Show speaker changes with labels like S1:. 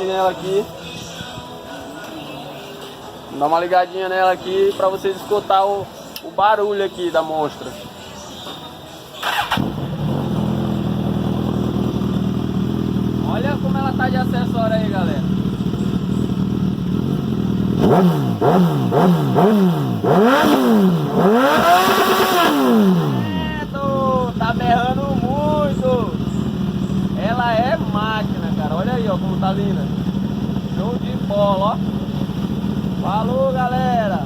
S1: aqui nela aqui. Dá uma ligadinha nela aqui pra vocês escutar o barulho aqui da monstra. Olha como ela tá de acessório aí, galera. Tá berrando muito. Ela é máquina, cara. Olha aí, ó, como tá linda. Show de bola, ó. Falou, galera.